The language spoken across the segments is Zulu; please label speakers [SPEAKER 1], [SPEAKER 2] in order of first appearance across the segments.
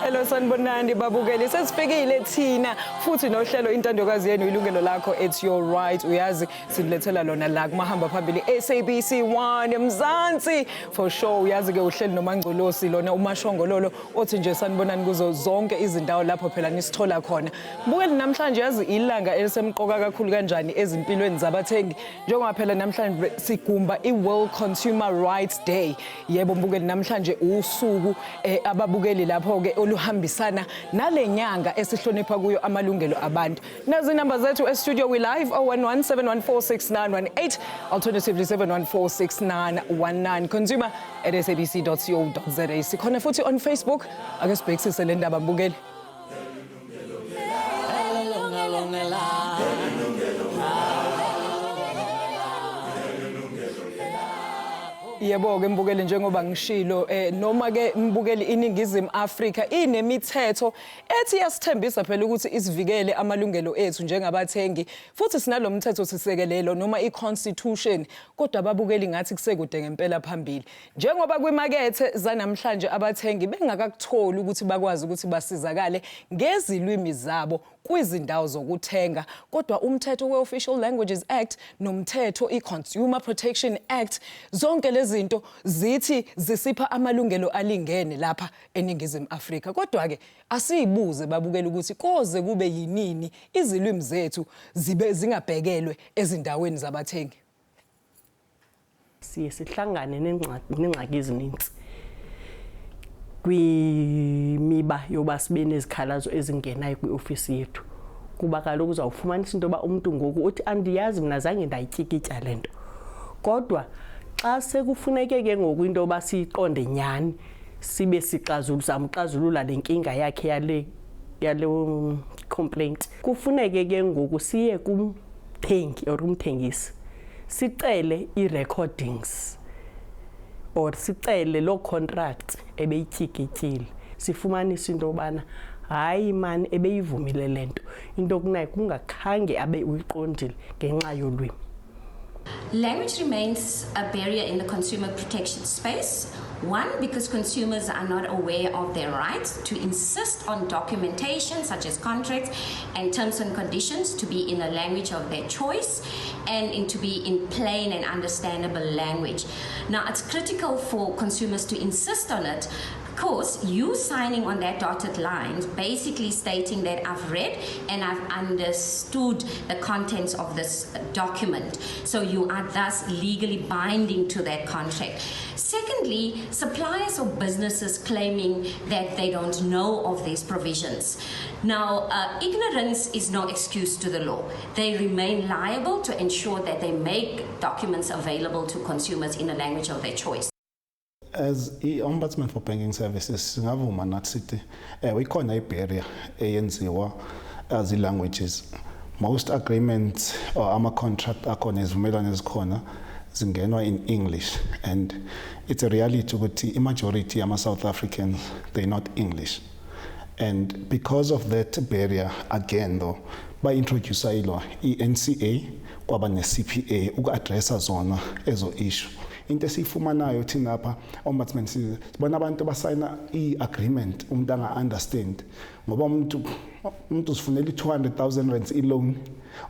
[SPEAKER 1] Hello sanibonani babukeli sesifikile thina futhi nohlelo intandokazi yenu Yilungelo Lakho it's your right uyazi silethela lona la kumahamba phambili SABC 1 eMzansi for sure uyazi ke uhleli nomangcolosi lona umashongololo othi nje sanibonani kuzo zonke izindawo lapho phela nisithola khona bukeli namhlanje yazi ilanga elisemqoka kakhulu kanjani ezimpilweni zabathengi njengoba phela namhlanje sigumba iWorld Consumer Rights Day yebo mbukeli namhlanje usuku ababukeli lapho ke oluhambisana nalenyanga esihlonipha kuyo amalungelo abantu. Nazi number zethu studio we live 0117146918 alternatively 7146919 consumer@sabc.co.za. Sikhona futhi on Facebook ake sibhekisise le ndaba mbukeli. Yebo ke mbukeli njengoba ngishilo noma ke mbukeli iningizimu Afrika inemithetho ethi yasithembisa phela ukuthi isivikele amalungelo ethu njengabathengi futhi sinalomthetho sisekelelo noma iconstitution kodwa ababukeli ngathi kusekude ngempela phambili njengoba kwimakethe zanamhlanje abathengi bengakakutholi ukuthi bakwazi ukuthi basizakale ngezilwimi zabo kwizindawo zokuthenga kodwa umthetho we-Official Languages Act nomthetho i-Consumer Protection Act zonke lezi zinto zithi zisipha amalungelo alingene lapha eningizimu Afrika kodwa ke asiyibuze babukela ukuthi koze kube yinini izilwimi zethu zibe zingabhekelwe ezindaweni zabathengi
[SPEAKER 2] sihlangane nengxaki ezininzi kwimiba yoba sibe nezikhalazo ezingenayo kwiofisi yethu kuba kaloku uzawufumanisa into yoba umuntu ngoku uthi andiyazi mina zange ndayityikitya le nto kodwa xa sekufuneke ke ngoku into yoba siyiqonde nyani sibe samxazulula le nkinga yakhe yale complaint kufuneke ke ngoku siye kumthengi or umthengisi sicele i-recordings or sicele lo contract ebeyityikitile sifumanisa into yobana hayi mani ebeyivumile lento into kunayo kungakhange abe uyiqondile ngenxa yolwimi.
[SPEAKER 3] Language remains a barrier in the consumer protection space. One, because consumers are not aware of their rights to insist on documentation such as contracts and terms and conditions to be in a language of their choice and to be in plain and understandable language. Now, it's critical for consumers to insist on it. Of course, you signing on that dotted line, basically stating that I've read and I've understood the contents of this document. So you are thus legally binding to that contract. Secondly, suppliers or businesses claiming that they don't know of these provisions. Now, ignorance is no excuse to the law. They remain liable to ensure that they make documents available to consumers in a language of their choice.
[SPEAKER 4] As the Ombudsman for Banking Services, singavuma nathi sithi ikhona ibarrier eyenziwa as languages. Most agreements or ama-contract akhona izivumelwano ezikhona zingenwa in English, and it's a reality ukuthi i-majority yama-South Africans, they're not English. And because of that barrier, again though, ba-introduce i-NCA kwaba ne-CPA uku-addressa zona ezo issue. Into esiyifumanayo thina apha ombudsman sibona abantu basayina i-agreement umuntu anga-understand ngoba umuntu usifunela i-200,000 rands i-loan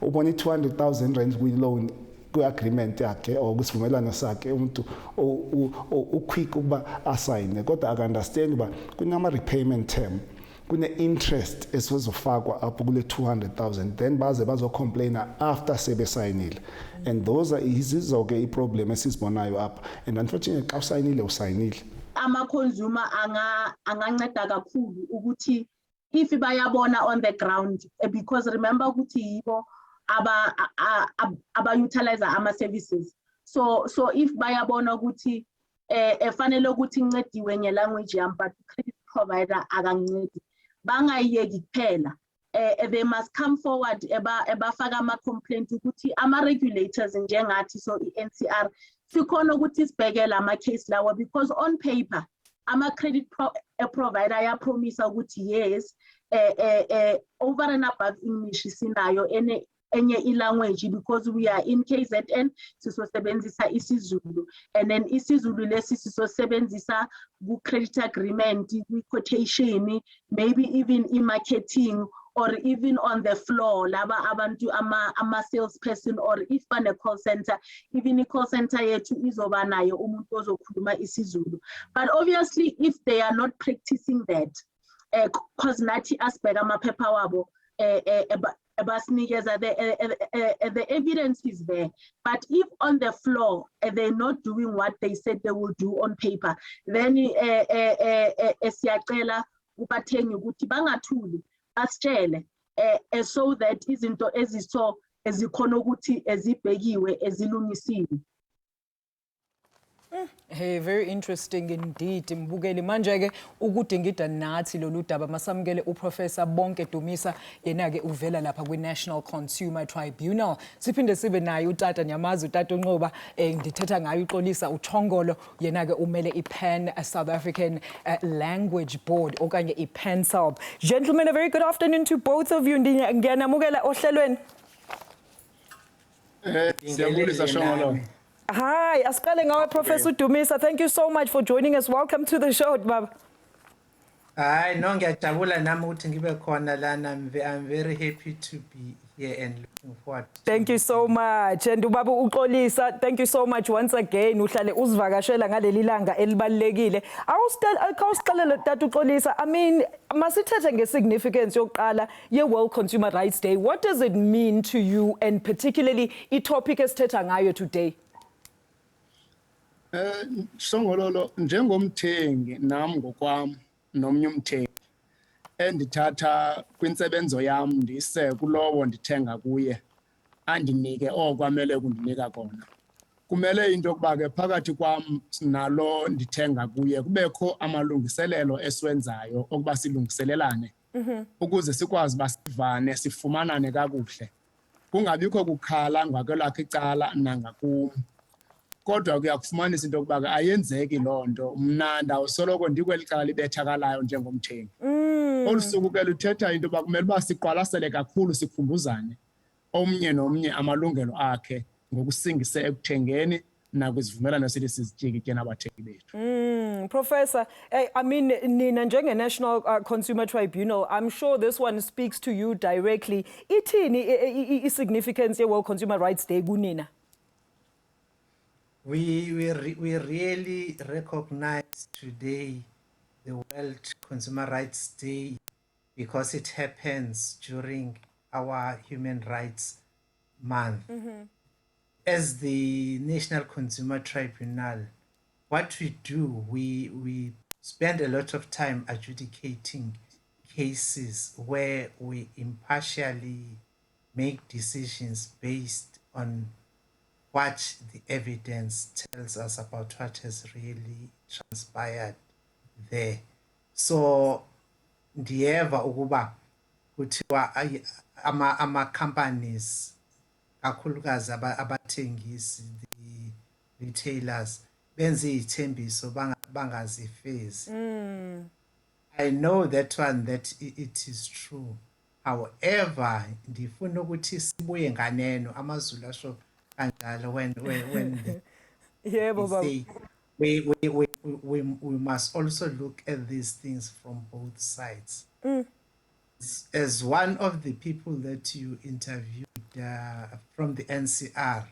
[SPEAKER 4] ubona i-200,000 rands kwi-loan kwi-agreement yakhe or kwisivumelwano sakhe umuntu uquick ukuba asayine kodwa aka-understand uba kunama-repayment term kune-interest esizofakwa apho kule 200,000 then baze bazocomplaina after sebesayinile and those are izizo-ke i-problem esizibonayo apha and unfortunately xa usayinile
[SPEAKER 5] ama-consumer anganceda kakhulu ukuthi if bayabona on the ground because remember ukuthi yibo aba-utilize ama-services so if bayabona ukuthi efanele ukuthi incediwe nge-language yami but credit provider akangincedi bangayiyeki kuphela they must come forward ebafaka ama-complaint ukuthi ama-regulators njengathi so i-NCR sikhona ukuthi sibhekele ama-case lawa because on paper ama-credit provider ayapromisa ukuthi yes over and above English sinayo enye i-language because we are in KZN sisosebenzisa isiZulu and then isiZulu lesi sisosebenzisa ku-credit agreement, ku-quotation, maybe even in-marketing or even on the floor laba abantu ama-salesperson or if bane-call center, even i-call center yethu izoba nayo umuntu ozokhuluma isiZulu. But obviously if they are not practicing that because nathi asibheka amaphepha wabo the evidence is there, but if on the floor they're not doing what they said they will do on paper, then siyacela kubathengi ukuthi bangathuli basitshele so that izinto eziso ezikhona ukuthi ezibhekiwe ezilungisiwe.
[SPEAKER 1] Hey, very interesting indeed. Mbukeli manje ke ukudingida nathi lolu daba masamukele uProfessor Bonke Dumisa yena ke uvela lapha kwi-National Consumer Tribunal. Siphinde sibe naye uTata Nyamaza, uTata Nqoba ngithetha ngayo uXolisa Tshongolo yena ke umele iPan South African Language Board okanye iPansalb. Gentlemen, a very good afternoon to both of you. Ngiyanamukela ohlelweni.
[SPEAKER 6] Xolisa Tshongolo.
[SPEAKER 1] Hi, asiqale ngawe Professor Dumisa. Thank you so much for joining us. Welcome to the show, Baba.
[SPEAKER 6] Hayi no ngiyajabula nami ukuthi ngibe khona lana. I'm very happy to be here and looking forward.
[SPEAKER 1] Thank you so much. And ubaba uXolisa, thank you so much once again. Uhlale uzivakashela ngaleli langa elibalekile. Awusiqalele Tata uXolisa. I mean, masithethe ngesignificance yokuqala ye-World Consumer Rights Day. What does it mean to you and particularly i-topic esithetha ngayo today?
[SPEAKER 7] Tshongolo njengomthengi nami ngokwami nomnye umthengi endithatha kwintsebenzo yam ndise kulowo ndithenga kuye andinike okwamele kundinika kona. Kumele into yokuba ke phakathi kwam nalo ndithenga kuye kubekho amalungiselelo esiwenzayo okuba silungiselelane ukuze sikwazi basivane sifumanane kakuhle. Kungabikho kukhala ngakwelakhe icala nangakum. Kodwa kuyakufumanisa into yokuba ke ayenzeki loo nto mna ndawusoloko ndikweli cala libethakalayo njengomthengi. Olu suku ke luthetha into yoba kumele uba siqwalasele kakhulu sikhumbuzane omnye nomnye amalungelo akhe ngokusingise ekuthengeni nakwizivumelwano esithi sizityikitye nabathengi bethu.
[SPEAKER 1] Professor, I mean, nina njenge-National Consumer Tribunal, I'm sure this one speaks to you directly. Ithini i-significance ye-World Consumer Rights Day kunina?
[SPEAKER 6] We really recognize today the World Consumer Rights Day because it happens during our Human Rights Month. As the National Consumer Tribunal, what we do, we spend a lot of time adjudicating cases where we impartially make decisions based on what the evidence tells us about what has really transpired there. So ndiyeva ukuba kuthiwa ama companies kakhulukazi abathengisi, the retailers benze izithembiso bangazifezi. I know that one that it is true. However, ndifuna ukuthi sibuye nganeno amazulu asho when
[SPEAKER 1] Yeah,
[SPEAKER 6] say we must also look at these things from both sides. As one of the people that you interviewed from the NCR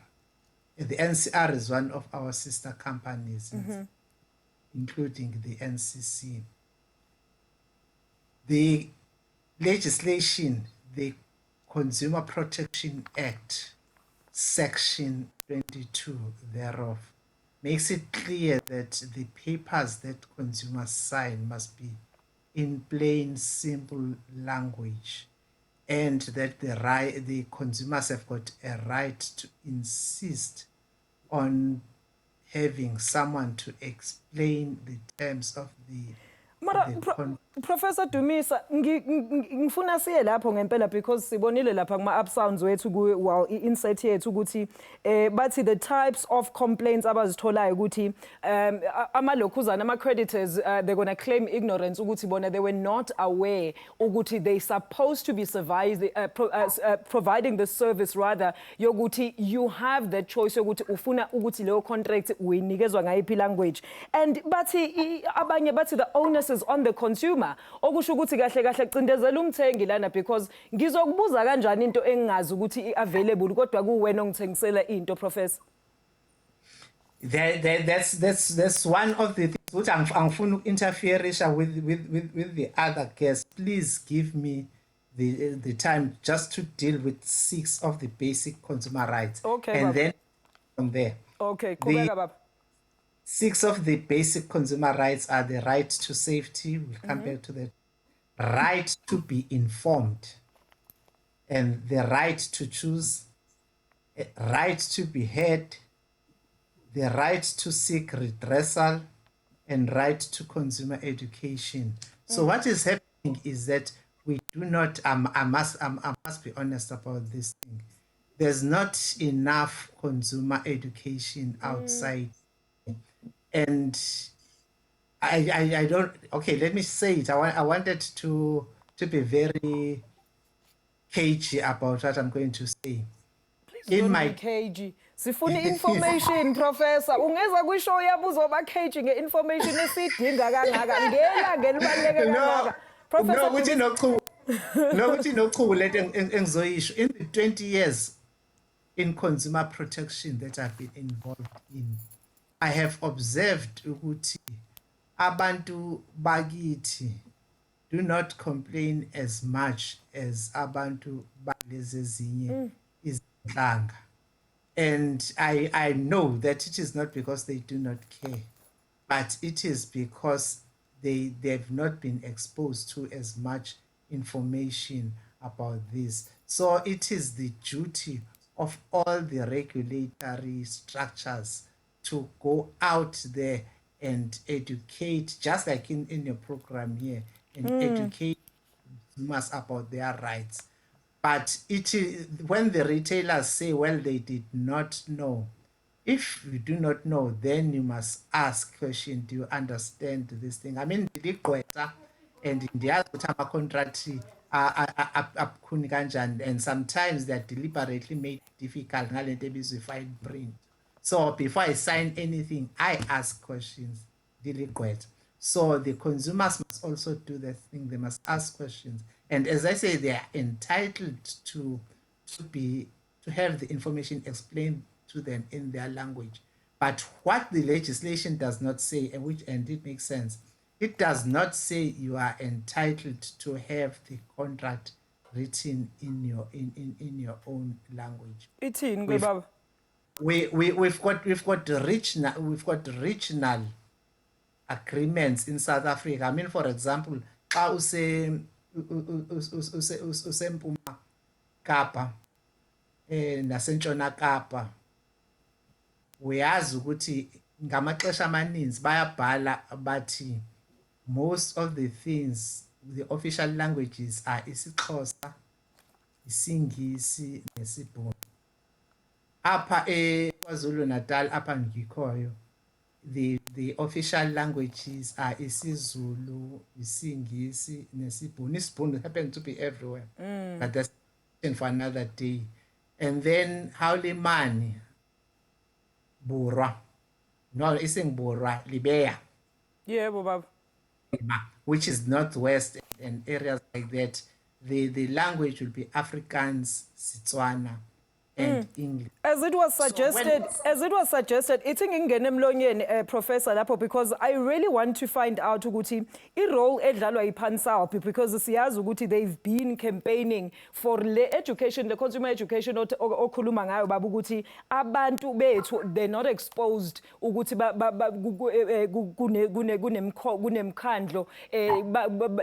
[SPEAKER 6] is one of our sister companies, including the NCC. The legislation, the Consumer Protection Act, Section 22 thereof, makes it clear that the papers that consumers sign must be in plain, simple language, and that the consumers have got a right to insist on having someone to explain the terms of the
[SPEAKER 1] Professor Dumisa, ngifuna siye lapho ngempela because sibonile lapha kuma up sounds wethu ku insight yethu ukuthi bathi the types of complaints abazitholayo ukuthi amalokhuzana ama creditors they're going to claim ignorance ukuthi bona they were not aware ukuthi they supposed to be providing the service rather yokuthi you have the choice yokuthi ufuna ukuthi leyo contract uyinikezwa ngayiphi language and bathi abanye bathi the onus is on the consumer okusho ukuthi kahle kahle cindezela umthengi lana because ngizokubuza kanjani into engazi ukuthi available kodwa kuwena ongithengisela into professor.
[SPEAKER 6] That's one of the things which angifuna interfere with the other guests. Please give me the time just to deal with 6 of the basic consumer rights.
[SPEAKER 1] Okay,
[SPEAKER 6] and then from there.
[SPEAKER 1] Okay, the
[SPEAKER 6] 6 of the basic consumer rights are the right to safety, we'll come back to that, right to be informed, and the right to choose, right to be heard, the right to seek redressal, and right to consumer education. So what is happening is that we do not, I must be honest about this thing. There's not enough consumer education outside. And I don't, okay, let me say it. I wanted to be very cagey about what I'm going to say.
[SPEAKER 1] Please don't be cagey. Sifuna information, Professor. Ungeza kwishow yabo uzoba cagey nge-information esidinga kangaka. Ngela ngelibaleke kangaka.
[SPEAKER 6] No, ukuthi nochubo let engizoyisho. In the 20 years in consumer protection that I've been involved in, I have observed ukuthi abantu bakithi do not complain as much as abantu balezi ezinye izinhlanga. And I know that it is not because they do not care, but it is because they've not been exposed to as much information about this. So it is the duty of all the regulatory structures to go out there and educate, just like in your program here, and educate consumers about their rights. But it is when the retailers say, well, they did not know. If you do not know, then you must ask question, do you understand this thing? I mean, and in the other contract, and sometimes they're deliberately made difficult. Fine print. So before I sign anything, I ask questions. So the consumers must also do the thing. They must ask questions. And as I say, they are entitled to have the information explained to them in their language. But what the legislation does not say, and it makes sense, it does not say you are entitled to have the contract written in your own language. We've got regional agreements in South Africa. I mean, for example, xa usempuma Kapa nasentshona Kapa, uyazi ukuthi ngamaxesha amaninzi bayabhala bathi most of the things, the official languages are isiXhosa, isiNgisi nesibhunu. Apha eKwaZulu Natal, apha ngikhoyo, the official languages are isiZulu, isiNgisi nesibhunu. Isibhunu happen to be everywhere, but that's for another day. And then Haulimani, Burwa, no, isn't Burwa, Libya.
[SPEAKER 1] Yeah, Bob.
[SPEAKER 6] Which is northwest and areas like that. The language will be Afrikaans, Setswana, and English.
[SPEAKER 1] As it was suggested, it's in Professor Lapho, because I really want to find out ukuthi role edlalwa Pansalb, because siyazi ukuthi they've been campaigning for the education, the consumer education okhuluma ngayo baba ukuthi abantu bethu they're not exposed ukuthi kunemkhandlo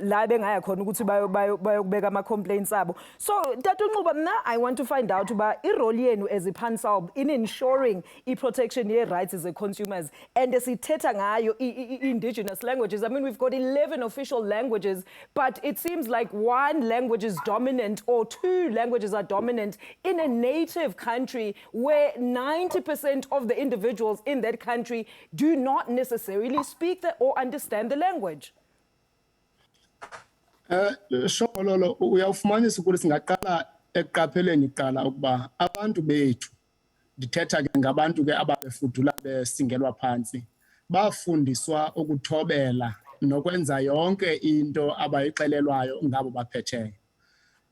[SPEAKER 1] la bengaya khona ukuthi bayokubeka ama complaints abo. So Tatu Nquba, I want to find out about irole yenu as iPansalb in ensuring protection ye rights as consumers and sithetha ngayo indigenous languages. I mean, we've got 11 official languages, but it seems like one language is dominant or two languages are dominant in a native country where 90% of the individuals in that country do not necessarily speak or understand the language.
[SPEAKER 7] Sholo uyawufumanisa ukuthi singaqala eqapheleni iqala ukuba abantu bethu dithetha ke ngabantu ke ababefudula besingelwa phansi bafundiswa ukuthobela nokwenza yonke into abayixelelwayo ngabo baphetheyo.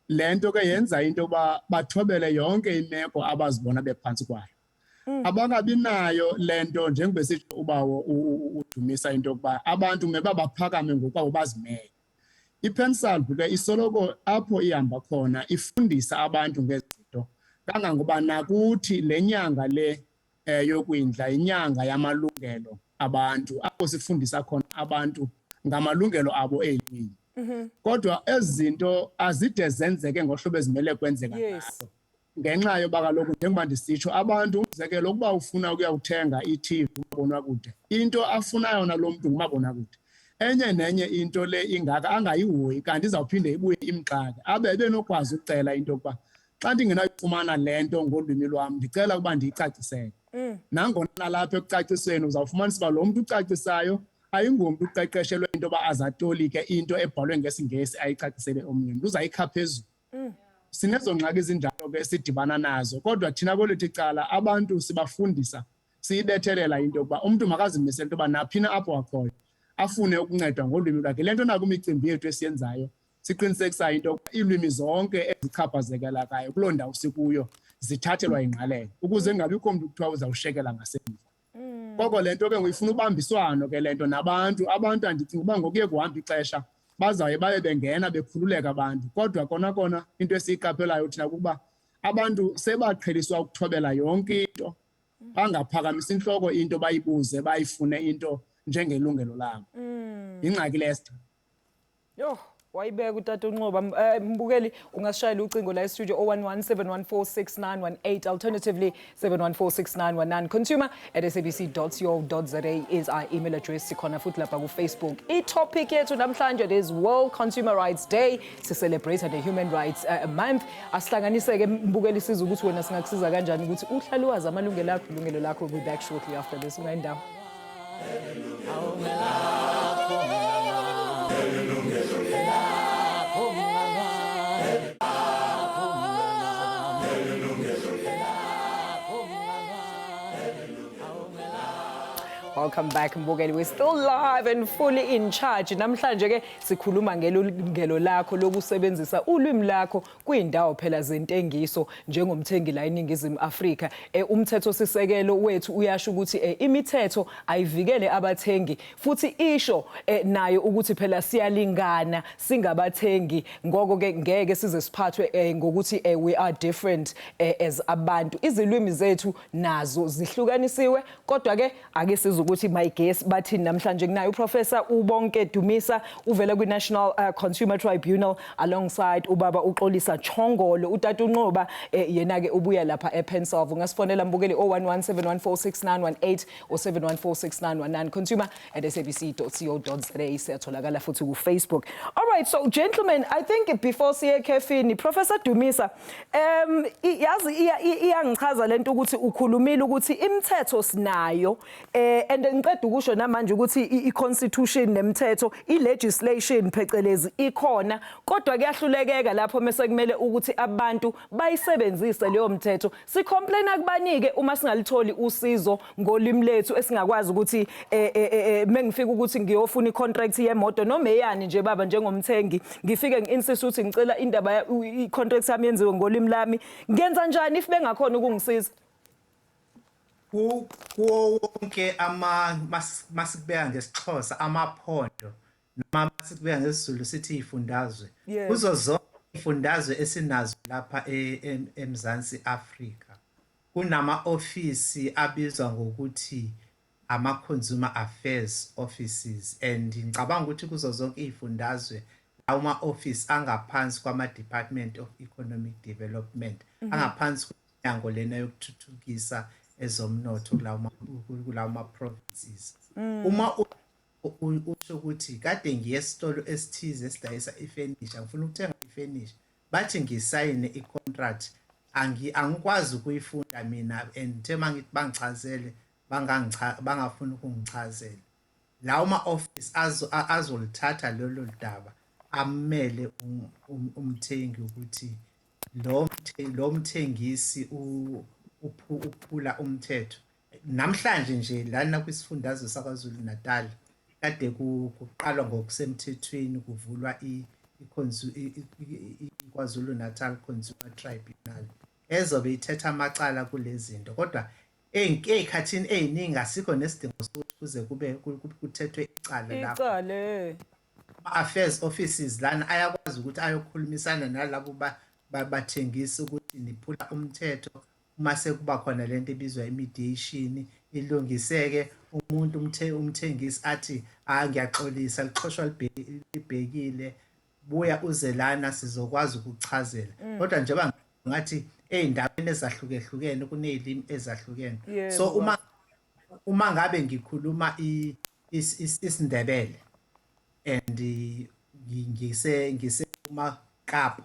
[SPEAKER 7] Lento ke yenza into ba bathobele yonke imeko abazibona bephansi kwayo. Abangabi nayo lento njengoba sithi ubawo udumisa into kuba abantu meba baphakame ngokwabo bazimele. iPansalb ke isoloko apho ihamba khona ifundisa abantu ngezinto kangangoba nakuthi lenyanga le yokwindla inyanga yamalungelo abantu apho sifundisa khona abantu ngamalungelo abo elwimi. Kodwa ezinto azide zenzeke ngohlobo ezimele kwenzeka ngazo. Ngenxa yoba kaloku njengoba ndisitsho abantu umzekelo ukuba ufuna ukuyawuthenga iTV umabona kude into afunayo nalomntu ngumabona kude. Enye nenye into le ingaka angayihoyi kanti izawuphinde ibuye imxaka abe benokwazi ukucela into kuba xa ndingenayifumana lento ngolwimi lwam ndicela ukuba ndiyicacisele. Nangona nalapha ekucacisweni uzawufumanisa uba lo mntu ucacisayo ayingomntu uqeqeshelwe into yoba azatolike into ebhalwe ngesiNgesi ayicacisele omnye mntu uzayikha phezulu. Sinezo ngxaki ezinjalo ke sidibana nazo kodwa thina kwelithi icala abantu sibafundisa siyibethelela into yokuba umntu makazimisele into yoba naphina apho akhoyo afune ukuncedwa ngolwimi lwakhe. Le nto nakwimicimbi yethu esiyenzayo siqinisekisayo into yokuba iilwimi zonke ezichaphazelekayo kuloo ndawo sikuyo zithathelwa ingqalelo ukuze kungabikho mntu kuthiwa uzawushekela ngasemva. Koko le nto ke ngiyifuna ubambiswano ke le nto nabantu andicinga uba ngokuye kuhamba ixesha bazawuye baye bengena bekhululeka abantu kodwa kona into esiyiqaphelayo thina kukuba abantu sebaqheliswa ukuthobela yonke into bangaphakamisa inhloko into bayibuze bayifune into njengelungelo labo. Ingxaki lesta.
[SPEAKER 1] Yo, wayibeka utata uNqoba. Mbukeli ungasishayela ucingo la e-studio 011-714-6918 alternatively 714-6919. consumer@sabc.co.za is our email address. Sikhona futhi lapha ku Facebook. I-topic yethu namhlanje is World Consumer Rights Day. Si-celebrate the Human Rights Month. Asihlanganiseke mbukeli sizwe ukuthi wena singakusiza kanjani ukuthi uhlale wazi amalungelo akho, ilungelo lakho. We'll be back shortly after this. Ungayindawo. Welcome back Mbukeli. We're still live and fully in charge. Namhlanje ke sikhuluma ngelungelo lakho lokusebenzisa ulwimi lakho kwindawo phela zentengiso njengomthengi la eNingizimu Afrika. Umthetho sisekelo wethu uyasho ukuthi imithetho ayivikele abathengi futhi isho nayo ukuthi phela siyalingana singabathengi ngoko ke ngeke size siphathwe ngokuthi we are different as abantu. Izilwimi zethu nazo zihlukanisiwe kodwa ke ake ukuthi my guest bathi namhlanje kunayo uProfessor Bonke Dumisa uvela kwi-National Consumer Tribunal alongside ubaba Xolisa Tshongolo. Utata uNqoba yena ke ubuya lapha ePansalb. Ungasifonela Mbukeli 011-714-6918 or 714-6919 consumer@sabc.co.za. Siyatholakala futhi ku Facebook. All right, so gentlemen, I think before siye kefini Professor Dumisa yazi iyangichaza lento ukuthi ukhulumile ukuthi imithetho sinayo and ngiqeda ukusho namanje ukuthi i-constitution nemithetho i-legislation phecelezi ikhona kodwa kuyahlulekeka lapho mase kumele ukuthi abantu bayisebenzise leyo mthetho. Si-complain akubanike uma singalitholi usizo ngolimi lethu esingakwazi ukuthi mengifika ukuthi ngiyofuna i-contract yemoto noma eyani nje baba njengomthengi ngifike ngi-insist ukuthi ngicela indaba i-contract yami yenziwe ngolimi lami. Ngenza njani if bengakhona ukungisiza?
[SPEAKER 6] Wonke masikubeka ngesixhosa amaphondo noma masikubeka ngesizulu sithi ifundazwe kuzo zonke ifundazwe esinazo lapha eMzansi Afrika kunama office abizwa ngokuthi ama-consumer affairs offices and ngicabanga ukuthi kuzo zonke ifundazwe ama office angaphansi kwama department of economic development angaphansi yango lena yokuthuthukisa ezomnotho kulawo ma-provinces. Uma usho ukuthi kade ngiye esitolo esithize esidayisa ifurniture, ngifuna ukuthenga ifurniture, bathi ngisayine i-contract, angikwazi ukuyifunda mina, and tema ngithi bangichazele bangafuni ukungichazela. Lawo ma-office azolithatha lolo daba amele umthengi ukuthi lo mthengisi uphula umthetho. Namhlanje nje lana kwisifundazwe saKwaZulu Natal kade kuqalwa ngokusemthethweni kuvulwa iKwaZulu Natal Consumer Tribunal ezobe ithetha amacala kulezinto, kodwa ey'khathini ey'ningi asikho nesidingo sokuthi kuze kuthethwe icala lapho. Ama-affairs offices lana ayakwazi ukuthi ayokhulumisana nalabo bathengisa ukuthi niphula umthetho. Uma sekuba khona lento ebizwa i-mediation ilungiseke, umuntu umthengisi athi ngiyaxolisa, liqoshwa libhekile, buya uze lana sizokwazi ukuchazela. Kodwa njengoba ngathi ey'ndaweni ezahlukehlukene kuney'limi ezahlukene. So uma ngabe ngikhuluma isiNdebele and ngise Kapa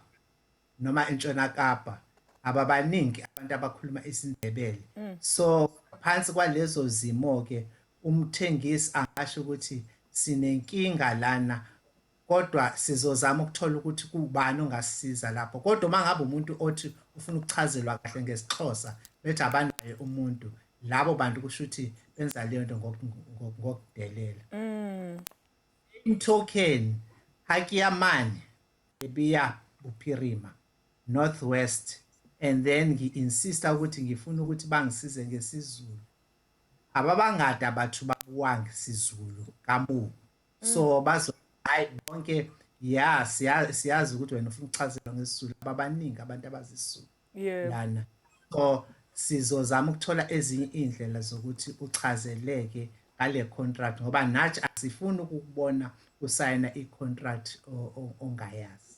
[SPEAKER 6] noma eNtshona Kapa, ababaningi abantu abakhuluma isiNdebele. So phansi kwalezo zimo ke umthengisi angasho ukuthi sinenkinga lana, kodwa sizozama ukuthola ukuthi kubani ongasisiza lapho. Kodwa uma ngabe umuntu othi ufuna ukuchazelwa kahle ngesiXhosa bethi abanaye umuntu, labo bantu kusho ukuthi benza leyo nto ngokudelela. Imthokheni Hakiyamani ebiya Buphirima Northwest, and then ngi-insista ukuthi ngifuna ukuthi bangisize ngesiZulu. Ababangada abathu babuwa ngesizulu kamu. So hayi bonke siyazi ukuthi wena ufuna ukuchazelwa ngesizulu, ababaningi abantu abazisizulu lana. So sizozama ukuthola ezinye indlela zokuthi uchazeleke ngale contract, ngoba nathi asifuni ukubona usayina i-contract ongayazi.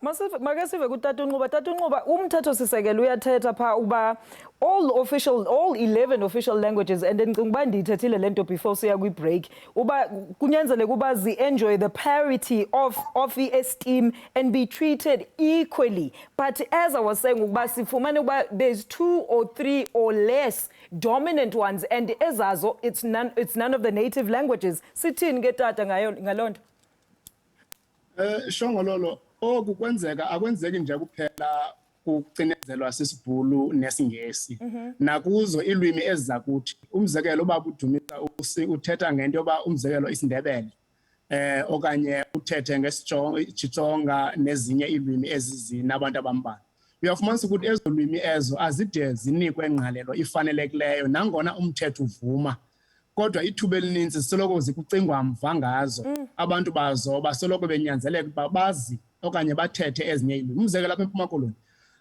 [SPEAKER 1] Make sive kuTata uNcuba. Tata uNcuba, umthetho sisekelo uyathetha pha uba all 11 official languages, and then ngicela uba ndiyithethile lento before siya kwi-break, uba kunyanzeleke uba enjoy the parity of esteem and be treated equally. But as I was saying, uba sifumane uba there's 2 or 3 or less dominant ones, and ezazo it's none of the native languages. Sithini ke tata ngalonto?
[SPEAKER 7] Shongololo, kwenzeka akwenzeki nje kuphela kucinezelwa sisibhulu nesingesi. Nakuzo ilwimi ezizakuthi, umzekelo ubaba uDumisa uthetha ngento yoba umzekelo isiNdebele okanye uthethe ngesitsonga nezinye ilwimi ezizini abantu abambalwa. Uyafumanisa ukuthi ezo lwimi ezo azide zinikwe ingqalelo ifanelekileyo nangona umthetho uvuma, kodwa ithuba elininzi soloko zikucingwa mva ngazo. Abantu bazo basoloko benyanzeleka ukuba bazi okanye bathethe ezinye ilwimi. Umzekelo apha eMpuma Koloni,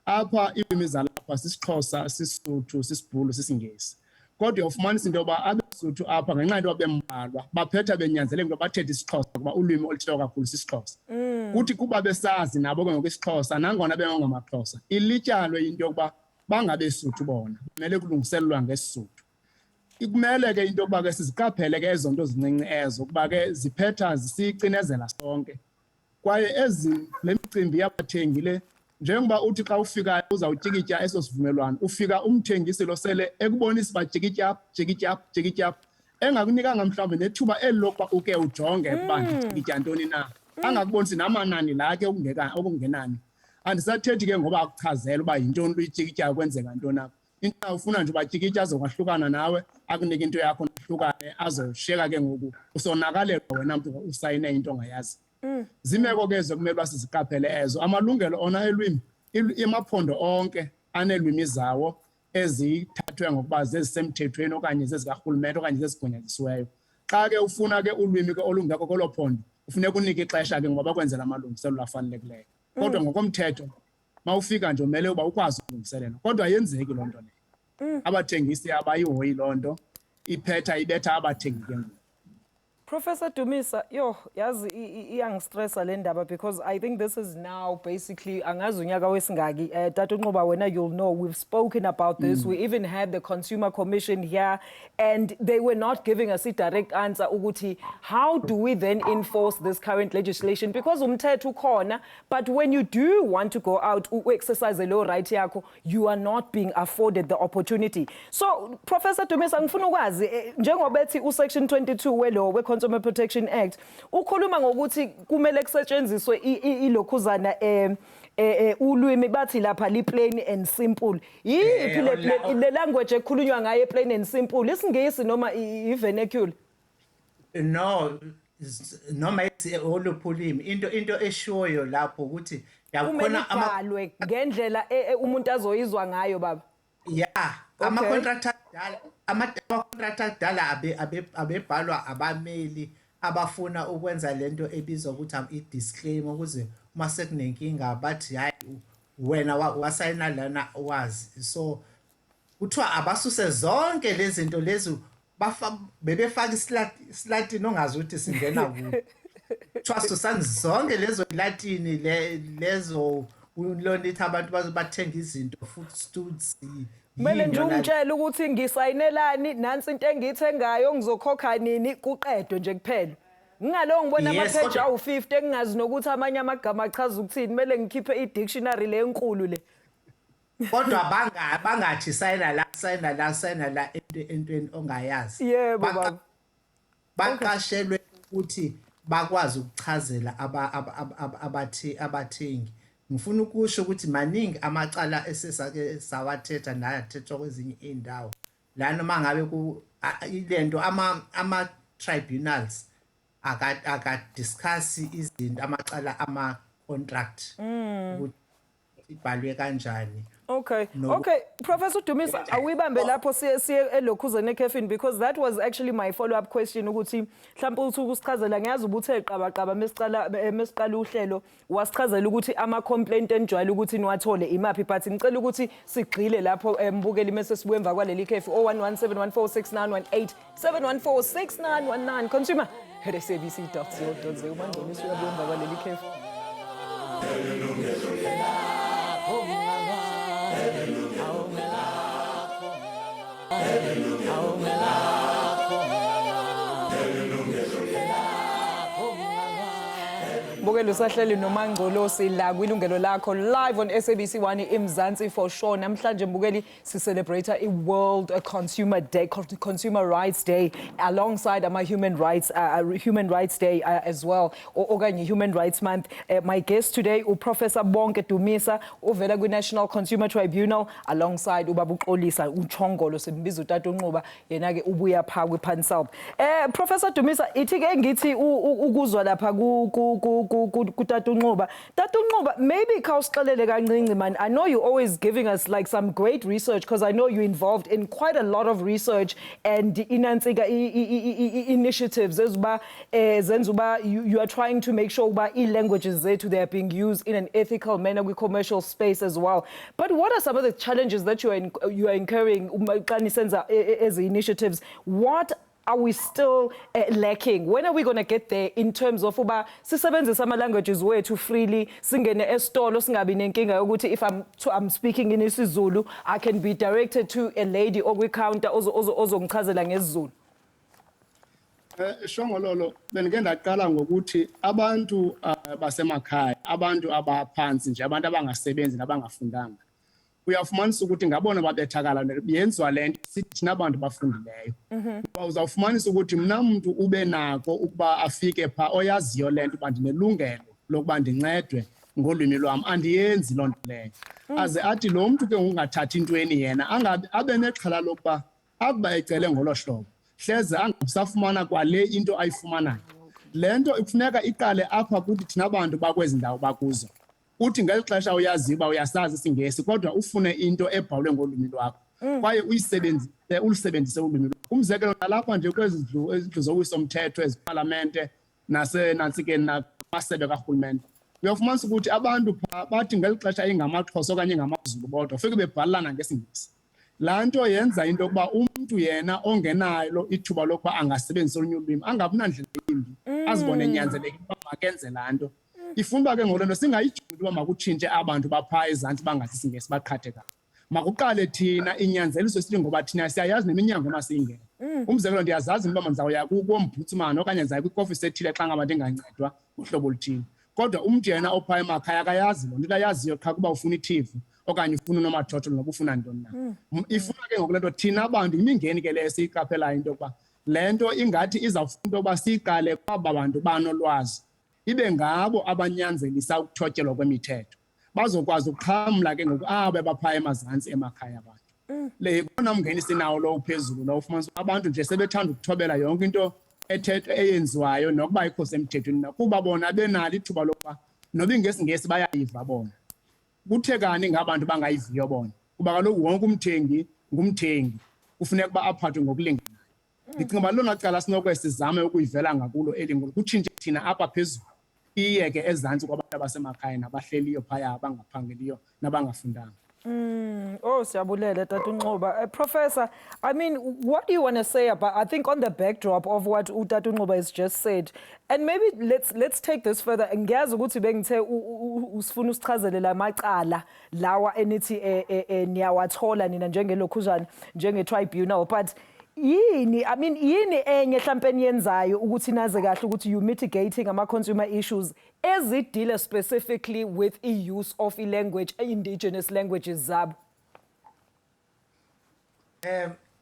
[SPEAKER 7] apha ilwimi zalapha sisiXhosa, sisiSuthu, sisibhulu, sisingesi. Kodwa ufumanisa into yoba abeSuthu apha ngenxa yento bembalwa baphetha benyanzeleka into bathethe isiXhosa kuba ulwimi oluthethwa kakhulu sisiXhosa. Kuthi kuba besazi nabo ke ngokwesiXhosa nangona bengamaXhosa, ilityalwe into yokuba bangabeSuthu bona, kumele kulungiselelwa ngeSuthu. Kumele ke into yokuba ke siziqaphele ke ezo nto zincinci ezo kuba ke ziphetha zisicinezela sonke. Kwaye le micimbi yabathengi le, njengoba uthi xa ufikayo uzawutyikitya eso sivumelwano, ufika umthengisi lo sele ekubonisa uba jikityap, engakunikanga mhlawumbi nethuba eli lokuba uke ujonge ukuba ndityikitya ntoni na, angakubonisi namanani la ke okungenani. Andisathethi ke ngoba akuchazela uba yintoni uyityikityayo kwenzeka ntoni apha. Into ufuna nje uba tyikitya azokwahlukana nawe, akunike into yakho nahlukane, azoshiyeka ke ngoku usonakalelwa wena mntu usayine into ongayazi. Zimeko ke ezo kumele uba siziqaphele ezo. Amalungelo ona elwimi, amaphondo onke aneelwimi zawo ezithathwe ngokuba zezisemthethweni okanye zezikarhulumente okanye zezigunyazisiweyo. Xa ke ufuna ke ulwimi ke olungekho kwelo phondo, ufuneka unike ixesha ke ngoba kwenzela amalungiselelo afanelekileyo. Kodwa ngokomthetho mawufika nje umele uba ukwazi ukulungiselela, kodwa ayenzeki loo nto leyo. Abathengisi abayihoyi loo nto, ibetha abathengi ke ngoku.
[SPEAKER 1] Professor Dumisa, yazi iyangistressa le ndaba because I think this is now basically angazi unyaka wesingaki. Tata Nqoba, wena you'll know we've spoken about this. We even had the Consumer Commission here and they were not giving us a direct answer ukuthi how do we then enforce this current legislation because umthetho ukhona, but when you do want to go out exercise the law right yakho, you are not being afforded the opportunity. So Professor Dumisa, ngifuna ukwazi njengoba ethi usection 22 welaw we-Consumer Protection Act ukhuluma ngokuthi kumele kusetshenziswe ilokhuzana ulwimi bathi lapha li plain and simple. Yiphi le language ekhulunywa ngayo plain and simple? Isingisi noma i-vernacular?
[SPEAKER 6] No, noma oluphulimi into eshoyo lapho ukuthi
[SPEAKER 1] yakhona amabhalwe ngendlela umuntu azoyizwa ngayo baba.
[SPEAKER 6] Yeah, ama-contractor dala abebhalwa abameli abafuna ukwenza lento ebizwa ukuthi i-disclaimer ukuze uma sekunenkinga bathi hayi wena wasayina lana wazi. So kuthiwa abasuse zonke lezi zinto lezi bebefaka isilatini ongazi ukuthi singena kuyo. Kuthiwa susani zonke lezo latini lezo ulonithi abantu bathenga izinto foodstuffs.
[SPEAKER 1] Kumele nje umtshela ukuthi ngisayinelani nansi into engithengayo ngizokhokha nini kuqedwe nje kuphela. Ngingalo ngibona ama-page awu-50 engingazi nokuthi amanye amagama achaza ukuthini, kumele ngikhiphe i-dictionary le enkulu le.
[SPEAKER 6] Kodwa bangathi sayina la entweni ongayazi.
[SPEAKER 1] Yebo baba.
[SPEAKER 6] Baqashelwe ukuthi bakwazi ukuchazela abathengi. Ngifuna ukusho ukuthi maningi amacala esesake sawathetha nayathethwa kwezinye indawo la noma ngabe ilento ama tribunals discuss izinto amacala ama contract ukuthi ibhalwe kanjani.
[SPEAKER 1] Okay. Okay, Professor Dumisa, awuyibambe lapho siye elokhuzane ekhefini because that was actually my follow-up question ukuthi mhlawumbe uthi ukusichazela ngiyazi ubuthe qaba mesiqala uhlelo wasichazela ukuthi ama complaint enjwayele ukuthi niwathole imaphi but ngicela ukuthi sigxile lapho mbukeli mase sibuye emva kwaleli khefu 0117146918 7146919 consumer SABC.co.za umangcolisi uyabuye emva kwaleli khefu. Mbukeli usahleli nomangcolosi la kwilungelo lakho live on SABC 1 eMzansi for sure. Namhlanje mbukeli si celebrate i-World Consumer Day, Consumer Rights Day alongside ama Human Rights Day as well okanye Human Rights Month. My guest today Professor Bonke Dumisa ovela kwi-National Consumer Tribunal alongside ubaba Xolisa Tshongolo simbiza uTata Nqoba yena ke ubuya pha kwi-Pansalb. Professor Dumisa ithi ke ngithi ukuzwa lapha Tata Nqoba, maybe khawusixelele kancinci man. I know you're always giving us like some great research because I know you're involved in quite a lot of research and inansika initiatives ezuba zenzuba you are trying to make sure uba languages zethu they are being used in an ethical manner with commercial space as well. But what are some of the challenges that you are incurring as initiatives? What are we still lacking? When are we going to get there in terms of uba sisebenzisa ama languages wethu freely singene esitolo singabi nenkinga ukuthi if I'm speaking in isiZulu I can be directed to a lady or kwi counter ozongichazela ngesiZulu.
[SPEAKER 7] Shongololo benike ndaqala ngokuthi abantu basemakhaya, abantu abaphansi nje, abantu abangasebenzi nabangafundanga, uyafumanisa ukuthi ngabona babethakala yenziwa lento sithi thina abantu bafundileyo. Uzawufumanisa ukuthi mna umuntu ube nako ukuba afike pha oyaziyo lento uba ndinelungelo lokuba ndincedwe ngolwimi lwam, andiyenzi loo nto leyo. Aze athi lo mntu ke ungathathi intweni yena abe nexhala lokuba akuba ecele ngolo hlobo hleze angabisafumana kwale into ayifumanayo. Le nto ifuneka iqale apha kuthi thina abantu bakwezi ndawo bakuzo. Uthi ngeli xesha uyazi uba uyasazi isingesi kodwa ufune into ebhalwe ngolwimi lwakho kwaye ulisebenzise ulwimi lwakho. Umzekelo nalapha nje kwezindlu zowiso mthetho ezipalamente nansikeni namasebe karhulumente uyafumanisa ukuthi abantu bathi ngeli xesha ingamaXhosa okanye ingamazulu bodwa ufike bebhalana ngesingesi. laa nto yenza into yokuba umntu yena ongenalo ithuba lokuba angasebenzisa olunye ulwimi angabi nandlela yimbi azibone enyanzelekile uba makenze laa nto. Ifuna uba ke ngoku le nto singayijongi uba makutshintshe abantu baphaa ezantsi bangathi isiNgesi baqhathekayo. Makuqale thina inyanzeliso esithi ngoba thina siyayazi neminyango emasiyingene. Umzekelo ndiyazazi uba ndizawuya kuwombhutsumane okanye ndizaya kwiofisi ethile xa ngaba ndingancedwa ngohlobo oluthile. Kodwa umntu yena ophaa emakhaya akayazi loo nto, into ayaziyo qha kuba ufuna ithivi okanye ufuna unomathotholo noba ufuna ntoni na. Ifuna ke ngoku le nto thina abantu imingeni ke leyo esiyiqaphelayo into yokuba le nto ingathi izawufuna into yokuba siyiqale kwaba bantu banolwazi, ibe ngabo abanyanzelisa ukuthotyelwa kwemithetho. Bazokwazi ukuxhamla ke ngoku aba baphaa emazantsi emakhaya abantu. Le ikona mngeni sinawo lo uphezulu lo ufumanisa abantu nje sebethanda ukuthobela yonke into eyenziwayo nokuba ayikho semthethweni na kuba bona benalo ithuba lokuba noba ingesiNgesi bayayiva bona. Kuthe kani ngabantu bangayiviyo bona kuba kaloku wonke umthengi ngumthengi kufuneka uba aphathwe ngokulinganayo. Ndicinga uba lona cala sinokwe sizame ukuyivela ngakulo eli ngoku kutshintshe thina apha phezulu iye ke ezantsi kwabantu abasemakhaya nabahleliyo phaya abangaphangeliyo nabangafundanga.
[SPEAKER 1] Oh, siyabulela Tata Unxoba. Professor, I mean, what do you want to say about, I think on the backdrop of what Tata Unxoba has just said, and maybe let's take this further. Ngiyazi ukuthi bengithe usifuna usichazele la macala lawa enithi niyawathola nina njengelokhuzana njenge-tribunal, but yini, I mean, yini enye mhlampe niyenzayo ukuthi naze kahle ukuthi you mitigating ama-consumer issues ezidila specifically with i-use of i-language, indigenous languages zabo?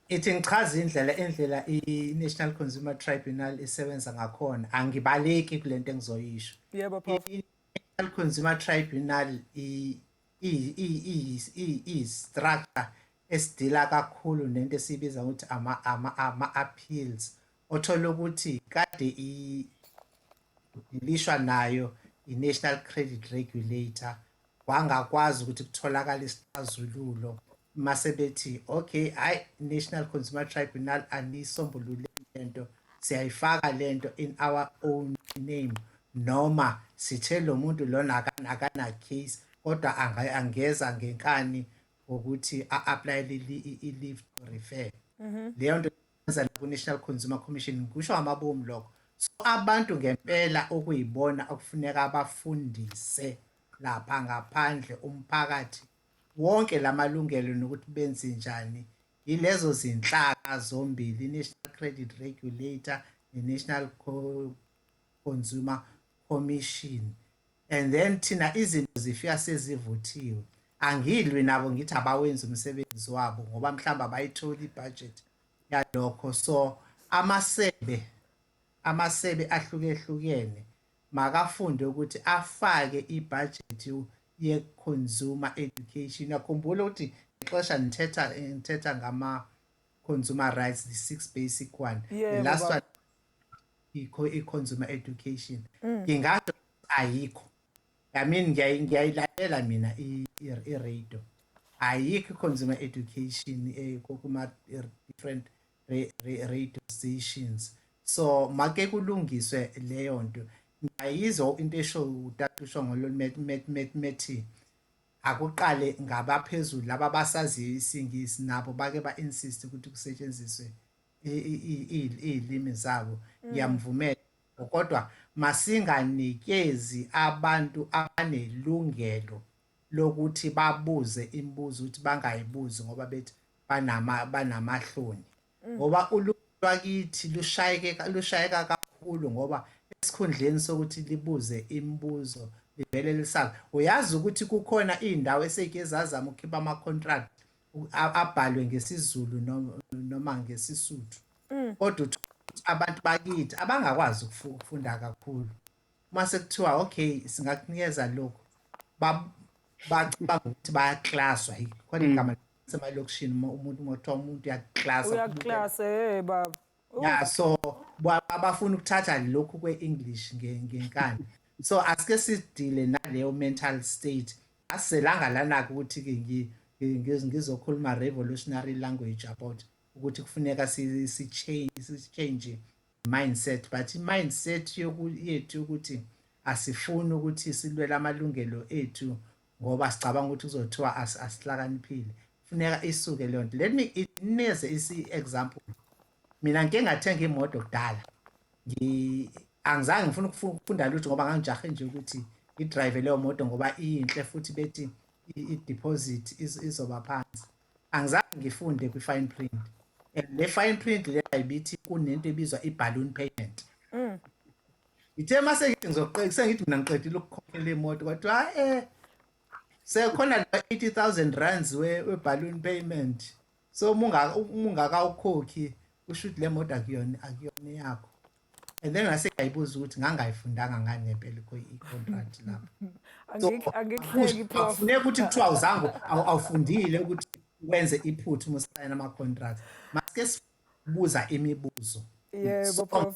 [SPEAKER 6] Ithi ngichaza indlela i-National Consumer Tribunal isebenza ngakhona angibaleki kule nto engizoyisho.
[SPEAKER 1] Yebo, Prof.
[SPEAKER 6] I-National Consumer Tribunal i-structure esidila kakhulu nento esibiza ukuthi ama-appeals othola ukuthi kade ilishwa nayo i-National Credit Regulator wangakwazi ukuthi kutholakala isixazululo mase bethi okay hayi National Consumer Tribunal anisombulule lento siyayifaka lento in our own name noma sithe lo muntu lona akana case kodwa angeza ngenkani ukuthi a-apply i-leave to refer. Leyo nto yenza ku-National Consumer Commission kusho amabomu lokho. So abantu ngempela okuyibona okufuneka abafundise lapha ngaphandle umphakathi wonke lamalungelo nokuthi benze njani yilezo zinhlaka zombili, i-National Credit Regulator ne-National Consumer Commission. And then thina izinto zifika sezivuthiwe angilwi nabo ngithi abawenza umsebenzi wabo ngoba mhlamba bayithola ibudget yalokho. So amasebe ahlukehlukene makafunde ukuthi afake ibudget ye-consumer education. Yakhumbula ukuthi ixesha ngithetha ngama-consumer rights, the 6 basic one, the last one i-consumer education. Ngingasho ayikho. I mean ngiyayilalela mina i-radio ayikho consumer education kuma different radio stations. So make kulungiswe leyo nto. Ngiyizwa into esho uTata Tshongolo methi akuqale ngabaphezulu laba basaziyo isiNgisi nabo bake ba-insist ukuthi kusetshenziswe iy'limi zabo. Ngiyamvumela kodwa masinganikezi abantu abanelungelo lokuthi babuze imibuzo ukuthi bangayibuzi ngoba bethi banamahloni. Ngoba uluntu lwakithi lushayeka kakhulu ngoba esikhundleni sokuthi libuze imibuzo livele lisala. Uyazi ukuthi kukhona iy'ndawo eseyike zazama ukukhipha ama-contract abhalwe ngesiZulu noma ngesisuthu kodwa abantu bakithi abangakwazi ukufunda kakhulu mase kuthiwa okay singakunikeza lokho bacabanga ukuthi bayaklaswa khona igama semalokishini umuntu
[SPEAKER 1] uyaklasa baba.
[SPEAKER 6] Yeah, so bafuna ukuthatha lokhu kwe-English ngenkani. So asike sidile naleyo mental state aselanga lana ukuthi ngizokhuluma revolutionary language about ukuthi kufuneka si-change mindset, but i-mindset yethu ukuthi asifuni ukuthi silwele amalungelo ethu ngoba sicabanga ukuthi kuzothiwa asihlakaniphile. funeka isuke leyo nto. Let me neze isi-example. Mina ngike ngathenga imoto kudala. Angizange ngifuna ukufunda lutho ngoba ngangijahe nje ukuthi idrive leyo moto ngoba iyinhle futhi bethi i-deposit izoba phansi. Angizange ngifunde kwi-fine print. Le fine print le ayibithi kunento ebizwa i-balloon payment. Ithe mase ngithi ngizoqeka sengithi mina ngiqedile ukukhokhela imoto kodwa sekhona la 80,000 rands we-balloon payment. So ungakawukhokhi usho ukuthi le moto akuyona yakho. And then ngase ngayibuza ukuthi ngangayifundanga ngani ngempela i-contract lapho.
[SPEAKER 1] Angikuhleki Prof.
[SPEAKER 6] Kufuneka ukuthi kuthiwa uzange awufundile ukuthi wenze iphutha uma usayina ama-contracts. Masike sibuza imibuzo.
[SPEAKER 1] Yebo Prof.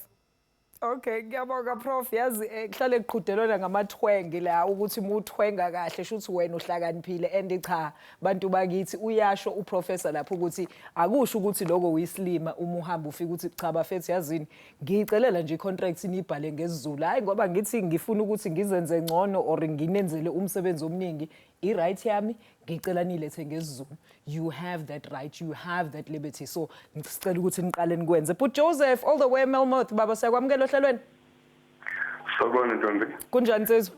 [SPEAKER 1] Okay, ngiyabonga Prof. Yazi kuhlale kuqhudelwana ngamathwenge la ukuthi umuthwenga kahle shuthi wena uhlakaniphile and cha bantu bakithi uyasho uprofessor lapho ukuthi akusho ukuthi lokho uyislima uma uhamba ufika ukuthi cha bafethu yazini ngiyicelela nje icontract nibhale ngesiZulu hayi ngoba ngithi ngifuna ukuthi ngizenze ngcono or nginenzele umsebenzi omningi i-right yami ngicela nilethe ngesiZulu. You have that right, you have that liberty. So ngisicela ukuthi niqale nikwenze. But Joseph all the way Melmoth baba siyakwamukela ohlelweni.
[SPEAKER 8] Sawubona Ntombi.
[SPEAKER 1] Kunjani Nsizwa?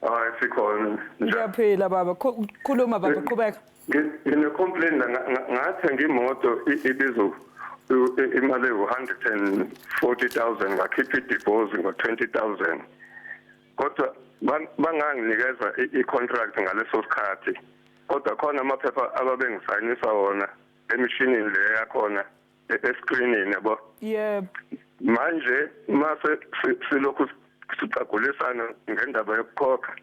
[SPEAKER 8] Hayi sikhona.
[SPEAKER 1] Ngiyaphila baba. Khuluma baba qhubeka.
[SPEAKER 8] Ngine complaint ngathenga imoto ibizo imali u140,000 ngakhipha i-deposit ngo20,000. Kodwa banganginikeza i-contract ngaleso sikhathi. Kodwa khona amaphepha ababengisayinisa wona emishinini le yakhona escreenini yabo.
[SPEAKER 1] Yebo.
[SPEAKER 8] Manje mase silokhu sicagulisana ngendaba yokukhokha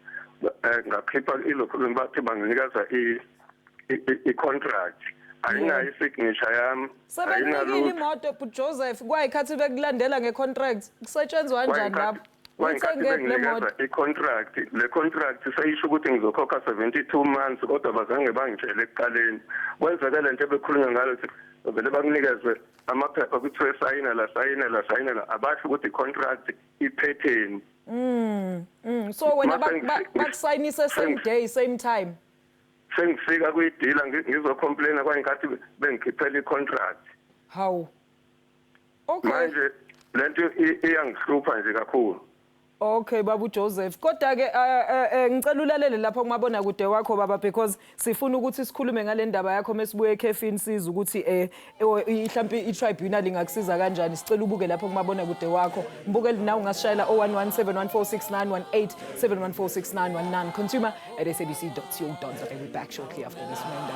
[SPEAKER 8] ngakhipha ilokhu bathi banginikeza i-contract ayinayo i-signature yami
[SPEAKER 1] Sebenikile imoto but Joseph kwayikhathi bekulandela ngecontract kusetshenzwa kanjani lapho?
[SPEAKER 8] I-contract le contract sayisho ukuthi ngizokhokha 72 months kodwa bazange bangitshele ekuqaleni kwenzeka lento ebekhulunywa ngalo ukuthi vele bakunikeze amaphepha kuthiwe sayina la abasho ukuthi i-contract ipattern.
[SPEAKER 1] So wena bakusayinise same day same time.
[SPEAKER 8] Sengifika kuyidila ngizocomplaina kwayinkathi bengikhiphela i-contract.
[SPEAKER 1] How? Okay.
[SPEAKER 8] Manje lento iyangihlupha nje kakhulu.
[SPEAKER 1] Okay babu Joseph kodwa ke ngicela ulalele lapho kumabona kude wakho baba because sifuna ukuthi sikhulume ngale ndaba yakho mesibuye ekhefini siza ukuthi mhlambi i-tribunal ingakusiza kanjani sicela ubuke lapho kumabona kude wakho mbukeli nawe ungasishayela 0117146918 7146919 consumer@sabc.co.za. We'll be back shortly after this window.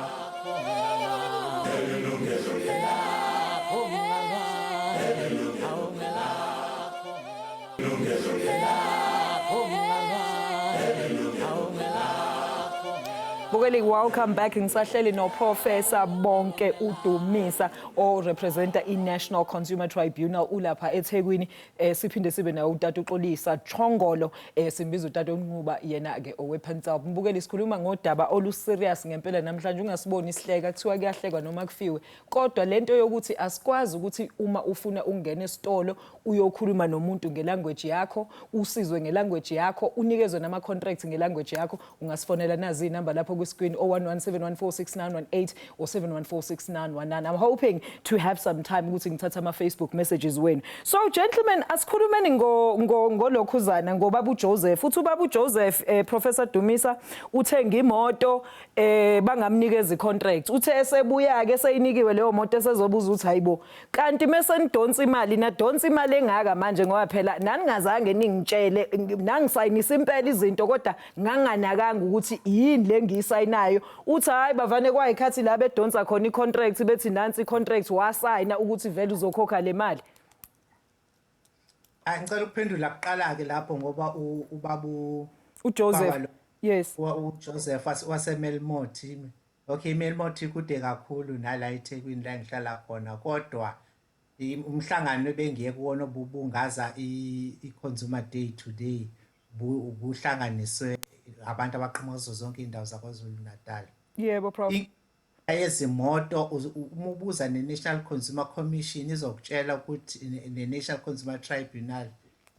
[SPEAKER 1] Bukeli, welcome back. Ngisahleli no Professor Bonke Dumisa o representa i-National Consumer Tribunal ulapha eThekwini. Siphinde sibe nayo uTata Xolisa Tshongolo simbiza uTata Nquba yena ke owePansalb. Mbukeli sikhuluma ngodaba oluserious ngempela namhlanje ungasiboni isihleka kuthiwa kuyahlekwa noma kufiwe. Kodwa lento yokuthi asikwazi ukuthi uma ufuna ungena esitolo uyokhuluma nomuntu ngelanguage yakho, usizwe ngelanguage yakho, unikezwe nama contracts ngelanguage yakho, ungasifonela nazi inamba lapho ku screen 0117146918 or 7146919. I'm hoping to have some time ukuthi ngithatha ama Facebook messages wenu. So gentlemen, asikhulumeni ngolokhuzana ngobaba uJoseph. Uthi ubaba uJoseph Professor Dumisa uthenga imoto bangamnikeza icontract. Uthe esebuya ke seyinikiwe leyo moto esezobuza uthi hayibo. Kanti mase nidonsa imali na donsa imali engaka manje ngoba phela nani ngazange ningitshele nangisayinisa impela izinto kodwa nganganakanga ukuthi yini le ngiyisayinayo. Uthi hayi bavane kwayikhathi la bedonsa khona icontract bethi nansi icontract wasayina ukuthi vele uzokhokha le mali.
[SPEAKER 6] Ngicela ukuphendula kuqala ke lapho ngoba ubabu
[SPEAKER 1] uJoseph yes
[SPEAKER 6] uJoseph waseMelmoth. Okay, Melmoth kude kakhulu nala eThekwini la ngihlala khona kodwa umhlangano bengiye kuwona obubungaza i-consumer day today buhlanganiswe abantu abaqhamuka kuzo zonke indawo zaKwaZulu Natal.
[SPEAKER 1] Yebo Prof.
[SPEAKER 6] Ezimoto umubuza ne-National Consumer Commission izokutshela ukuthi ne-National Consumer Tribunal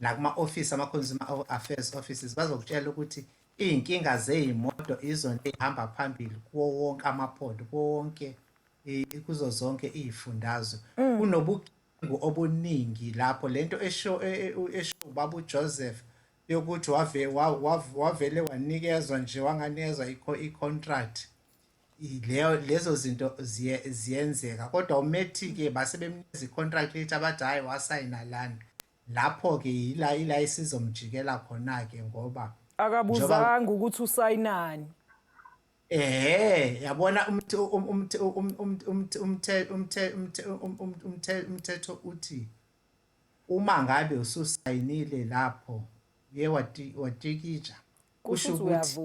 [SPEAKER 6] nakuma office ama consumer affairs offices bazokutshela ukuthi iy'nkinga zey'moto izona ey'hamba phambili kuwo wonke amaphondo, kuzo zonke iy'fundazwe. Kunobugebengu obuningi lapho, lento esho ubaba uJoseph yokuthi wavele wanikezwa nje, wanganikezwa i-contract. Lezo zinto ziyenzeka, kodwa umethi-ke base bemnikeza i-contract lethi abathi hhayi wasayina lana. Lapho-ke ila isizomjikela khona-ke ngoba
[SPEAKER 1] akabuzanga ukuthi usayinani.
[SPEAKER 6] Yabona umthetho uthi uma ngabe ususayinile lapho uye watikija, kusho ukuthi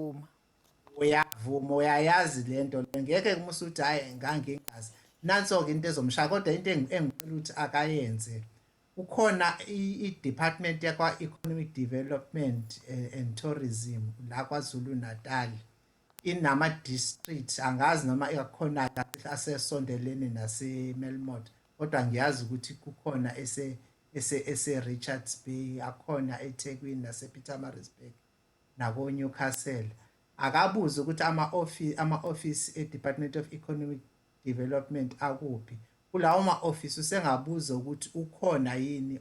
[SPEAKER 6] uyavuma, uyayazi lento le, ngeke kumuse ukuthi hhayi ngangingazi. Nanso-ke into ezomshaya, kodwa into engicela ukuthi akayenze, ukhona i-department yakwa-economic development and tourism la KwaZulu Natal, inama-district, angazi noma iyakhona asesondelene nase-Melmot, kodwa ngiyazi ukuthi kukhona ese-Richards Bay, akhona eThekwini nase-Pietermaritzburg nako-Newcastle. Akabuze ukuthi ama-office e-Department of Economic Development akuphi. Kulawo ma-office usengabuza ukuthi ukhona yini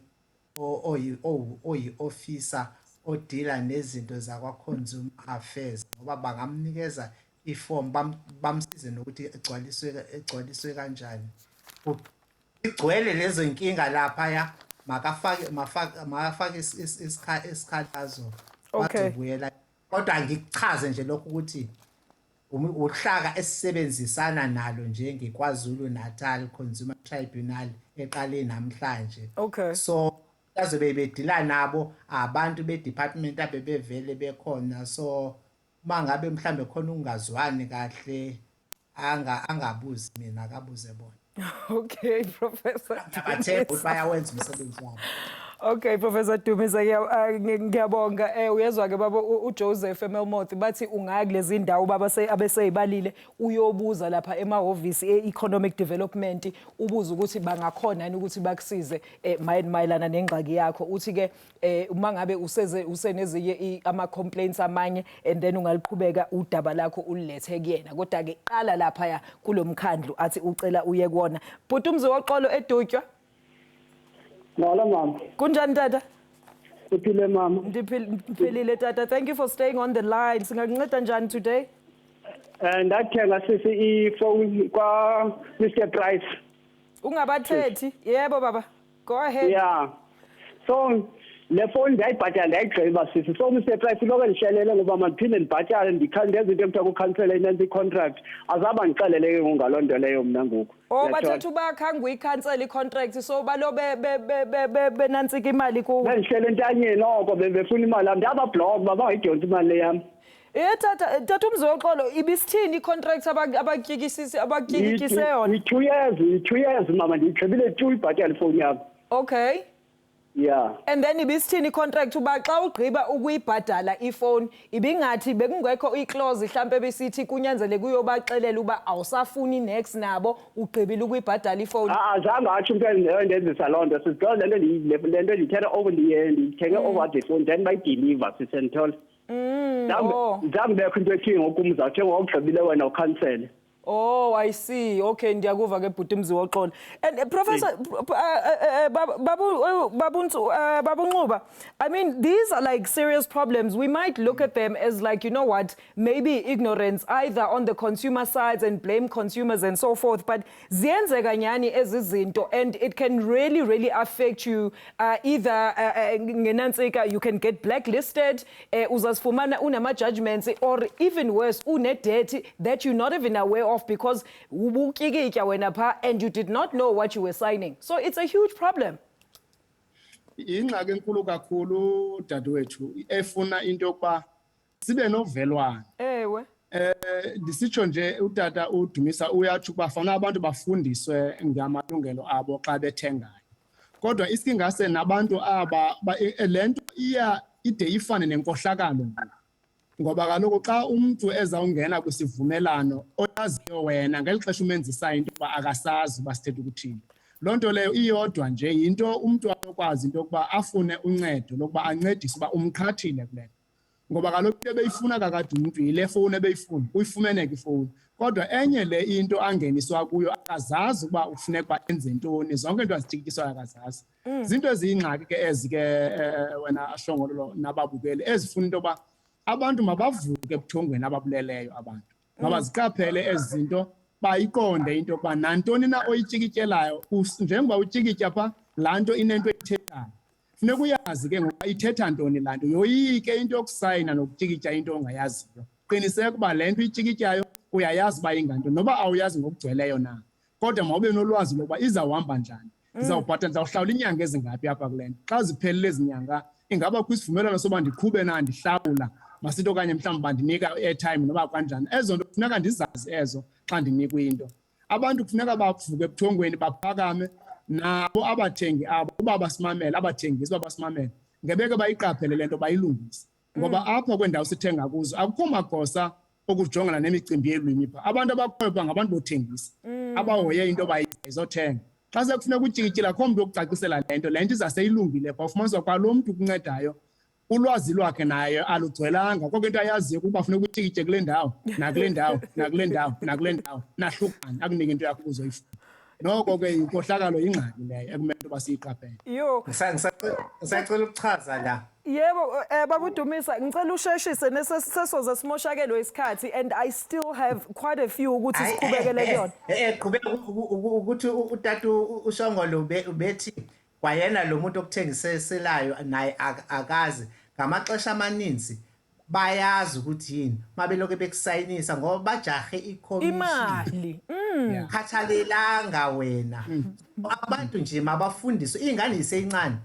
[SPEAKER 6] oyi-officer odila nezinto zakwa-consumer affairs, ngoba bangamnikeza iform bamsize nokuthi egcwaliswe kanjani. Igcwele lezo inkinga laphaya, makafake isikhalazo wazobuyela. Kodwa ngikuchaze nje lokho ukuthi uhlaka esisebenzisana nalo njengekwaZulu Natal Consumer Tribunal eqale namhlanje. So bazobe bedila nabo abantu be-department abebevele bekhona. So mangabe mhlambe khona ungazwani kahle, angabuzi mina, akabuze bona.
[SPEAKER 1] Okay, Professor.
[SPEAKER 6] Abathemba ukuthi bayawenza umsebenzi wabo.
[SPEAKER 1] Okay, Professor Dumisa, ngiyabonga. Uyezwa-ke baba uJoseph eMelmoth bathi ungaya kulezi indawo baba abeseyibalile uyobuza lapha emahhovisi e-economic development, ubuza ukuthi bangakhona yini ukuthi bakusize mayelana nengxaki yakho. Uthi-ke uma ngabe usenezinye ama-complaints amanye and then ungaliqhubeka udaba lakho ulilethe kuyena. Kodwa-ke qala laphaya kulo mkhandlu athi ucela uye kuwona. Bhuti Umziwoxolo eDutywa.
[SPEAKER 9] Ngala mama.
[SPEAKER 1] Kunjani tata?
[SPEAKER 9] Uphile mama.
[SPEAKER 1] Ndiphilile tata. Thank you for staying on the line. Singakunceda njani today?
[SPEAKER 9] Ndathenga sisi ifone kwa Mr Price.
[SPEAKER 1] Ungabathethi? Yebo baba. Go ahead.
[SPEAKER 9] Yeah. So le phone ndayibhatala ndayigqiba sisi. So Mr Price lokho ndishelele ngoba mandiphinde ndibhatale ndikhandenza into ekuthiwa ku-cancel i-nancy contract. Azaba ndixelele ngalo nto leyo mna ngoku.
[SPEAKER 1] Bathathu bakhange uyicancel i-contract, so balo benantsika imali kuwe.
[SPEAKER 9] Bendihlele entanyeni oko befuna imali yami, ndiyabablock bangayidonsi imali yami.
[SPEAKER 1] Tata Umziwoxolo, ibisithini i-contract abatyikikise yona?
[SPEAKER 9] I-2 years mama, ndiyigqibile tu ibhatala ifowuni yami.
[SPEAKER 1] Okay.
[SPEAKER 9] Yeah.
[SPEAKER 1] And then ibisithini i-contract uba xa ugqiba ukuyibhadala ifone ibingathi bekungekho i-clause mhlambe besithi kunyanzele kuyobaxelela uba awusafuni next nabo ugqibile ukuyibhadala ifone?
[SPEAKER 9] Azange atsho umntu endenzisa loo nto sisi, because lento ndiyithetha over ndiyithenge over the phone then bayideliver sisenthola. Zange bekho into ethini ngokumza kuthe ngokugqibile wena ukhansele.
[SPEAKER 1] Oh, I see. Okay, ndiyakuva ke bhuti Umziwoxolo. And Professor Babuncuba, I mean, these are like serious problems. We might look at them as like, you know what, maybe ignorance either on the consumer sides and blame consumers and so forth, but ziyenzeka nyani ezizinto and it can really affect you either ngenansika you can get blacklisted, uzasifumana unama judgments, or even worse, une debt that you're not even aware of because and you did not know what you were signing. So it's a huge problem.
[SPEAKER 7] Ingxaki enkulu kakhulu dadewethu efuna into yokuba sibe novelwano.
[SPEAKER 1] Ewe.
[SPEAKER 7] Ndisitsho nje utata uDumisa uyathi ukuba fanele abantu bafundiswe ngamalungelo abo xa bethengayo. Kodwa isingase nabantu aba lento ide ifane nenkohlakalo ngoba kaloku xa umuntu ezawungena kwisivumelano oyaziyo wena ngeli xesha umenzisayo into yokuba akasazi uba sithetha ukuthini. Loo nto leyo iyodwa nje yinto umuntu anokwazi into yokuba afune uncedo lokuba ancedise uba umqhathile kule. ngoba kaloku into ebeyifuna kakade umuntu yile fowuni ebeyifuna uyifumeneka ifowuni kodwa enye le into angeniswa kuyo akazazi ukuba ufuneka uba enze ntoni zonke into azityikityiswayo akazazi zinto eziyingxaki ke ezi ke wena Tshongolo nababukeli ezifuna into yoba abantu mabavuke ebuthongweni ababuleleyo abantu mabaziqaphele ezi zinto bayiqonde into yokuba nantoni na oyityikityelayo njengoba utyikitya phaa laa nto inento eyithethayo funeka uyazi ke ngoba ithetha ntoni laa nto yoyike into yokusayina nokutyikitya into ongayaziyo qiniseka uba le nto ityikityayo uyayazi uba ingantoni noba awuyazi ngokugcweleyo na kodwa mawube nolwazi lokuba izawuhamba njani ndizawubhatala ndizawuhlawula iinyanga ezingaphi apha kule nto xa ziphelile ezi nyanga ingaba kwisivumelwano soba ndiqhube na ndihlawula masithi okanye mhlawumbi bandinika airtime noba kanjani ezo nto kufuneka ndizazi ezo xa ndinikwa into abantu kufuneka bavuke ebuthongweni baphakame nabo abathengi abo uba basimamele abathengisi uba basimamele ngebeke bayiqaphele le nto bayilungise ngoba apha kweendawo sithenga kuzo akukho magosa okujongana nemicimbi yelwimi pha abantu abakhoyo pha ngabantu bothengisa abahoye into bayizothenga xa sekufuneka utyikityela akho mntu wokucacisela le nto izaseyilungile pha ufumaniswa kwalo mntu kuncedayo ulwazi lwakhe naye alugcwelanga koko into ayaziyo kuba funeka utyikitye kule ndawo nakule ndawo nakule ndawo nakule ndawo nahlukane akunike into yakho uzoyifuna noko ke inkohlakalo yingxaki leyo ekumele into yoba siyiqaphele
[SPEAKER 6] Ngisacela ukuchaza la.
[SPEAKER 1] Yebo, Baba Dumisa, ngicela usheshise nesesoze simoshakelwe isikhathi and I still have quite a few ukuthi siqhubekele kuyona.
[SPEAKER 6] Qhubeka ukuthi utatu uShongolo ubethi kwayena lo muntu okuthengiselayo naye akazi ngamaxesha amaninzi bayazi ukuthi yini mabeloko bekusayinisa ngoba bajahe
[SPEAKER 1] imali
[SPEAKER 6] khathalelanga wena abantu nje mabafundiswe ingane iseyincane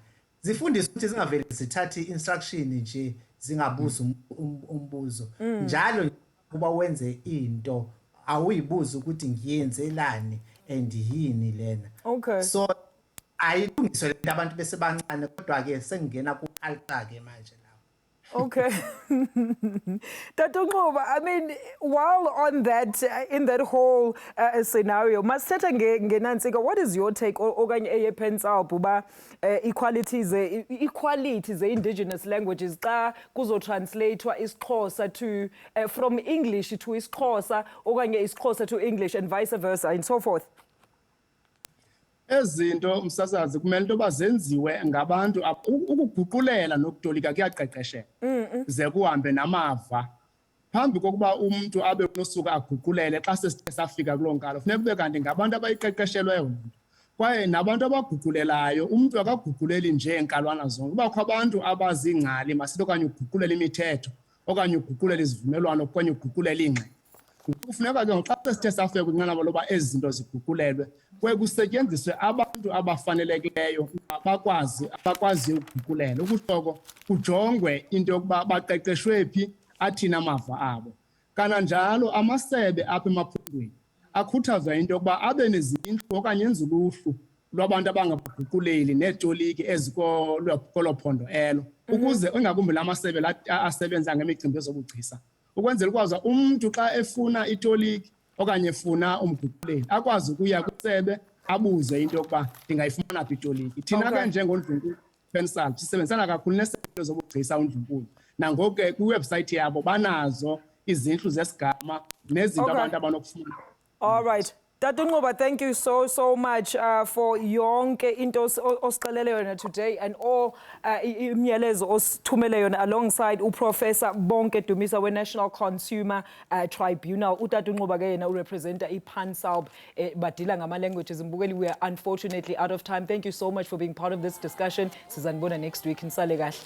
[SPEAKER 6] zifundiswe ukuthi zingavele zithathe instruction nje zingabuza umbuzo njalo kuba wenze into awuyibuza ukuthi ngiyenzelani and yini lena so ayilungiswe lento abantu bese bancane kodwa ke sengena ku culture ke manje lapho.
[SPEAKER 1] Okay. Tatungoba, I mean, while on that, in that whole scenario, masithetha ngenansika, what is your take okanye eye Pansalb uba equality ze indigenous languages xa kuzo translatewa isiXhosa to from English to isiXhosa okanye isiXhosa to English and vice versa and so forth?
[SPEAKER 7] Ezinto umsasazi kumele into bazenziwe ngabantu ukuguqulela nokutolika kuyaqeqeshela ze kuhambe namava phambi kokuba umuntu abe unosuka aguqulele xa sesithe safika kuloo nkalo funeka kube kanti ngabantu abayiqeqeshelweyo kwaye nabantu abaguqulelayo umuntu akaguquleli nje enkalwana zonke kubakho abantu abazingcali masithi okanye uguqulela imithetho okanye uguqulela izivumelwano okanye uguqulela ingxelo kufuneka ke xa sesithe safika kwinqanaba loba ezi zinto ziguqulelwe kusetyenziswe abantu abafanelekileyo abakwazi ukuguqulela ukuhloko kujongwe into yokuba baqeqeshwe phi athina amava abo kananjalo amasebe apha emaphondweni akhuthazwa into yokuba abe nezindlu okanye enze uluhlu lwabantu abangaguquleli neetoliki ezikolo phondo elo ukuze ingakumbi la masebe asebenza ngemicimbi yezobugcisa ukwenzela ukwazi umuntu xa efuna itoliki okanye efuna umguquleli akwazi ukuya kwisebe abuze into yokuba ndingayifumana phi itoliki thina ke njengondlunkulu Pansalb sisebenzisana kakhulu nesebe zobugcisa uNdlunkulu nangoku ke kwiwebsite yabo banazo izindlu zesigama nezinto abantu abanokufuna.
[SPEAKER 1] All right. Tatungoba, thank you so much for yonke into osixelele yona today and all imiyalezo osithumele yona alongside uProfessor Bonke Dumisa we-National Consumer Tribunal. Utatungoba ke yena urepresenta iPansalb badila ngama-languages. Mbukeli, we are unfortunately out of time. Thank you so much for being part of this discussion. Sizanibona next week. Nisale kahle.